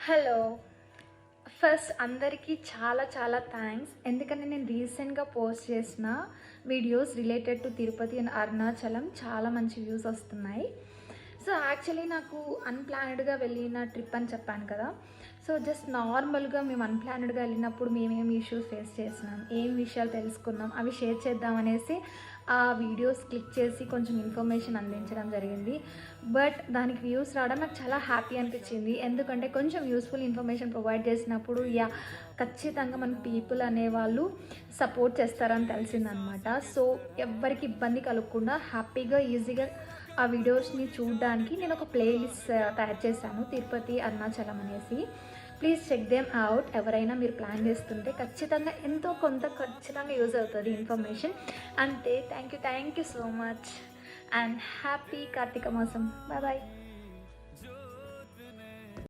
Hello. First అందరికీ చాలా చాలా థ్యాంక్స్. ఎందుకంటే నేను రీసెంట్గా పోస్ట్ చేసిన videos related to Tirupati and Arunachalam చాలా మంచి వ్యూస్ వస్తున్నాయి. సో యాక్చువల్లీ నాకు అన్ప్లానెడ్గా వెళ్ళిన ట్రిప్ అని చెప్పాను కదా. సో జస్ట్ నార్మల్గా మేము అన్ప్లానెడ్గా వెళ్ళినప్పుడు మేమేమి ఇష్యూస్ ఫేస్ చేసినాం, ఏం విషయాలు తెలుసుకున్నాం అవి షేర్ చేద్దామనేసి ఆ వీడియోస్ క్లిక్ చేసి కొంచెం ఇన్ఫర్మేషన్ అందించడం జరిగింది. బట్ దానికి వ్యూస్ రావడం నాకు చాలా హ్యాపీ అనిపించింది. ఎందుకంటే కొంచెం యూస్ఫుల్ ఇన్ఫర్మేషన్ ప్రొవైడ్ చేసినప్పుడు ఖచ్చితంగా మన పీపుల్ అనేవాళ్ళు సపోర్ట్ చేస్తారని తెలిసిందనమాట. సో ఎవ్వరికి ఇబ్బంది కలగకుండా హ్యాపీగా ఈజీగా ఆ వీడియోస్ని చూడడానికి నేను ఒక ప్లేలిస్ట్ తయారు చేశాను, తిరుపతి అరుణాచలం అనేసి. Please check them out. ఎవరైనా మీరు ప్లాన్ చేస్తుంటే ఖచ్చితంగా ఎంతో కొంత ఖచ్చితంగా యూజ్ అవుతుంది ఇన్ఫర్మేషన్. అంతే. Thank you so much and happy Karthika మాసం. బాయ్.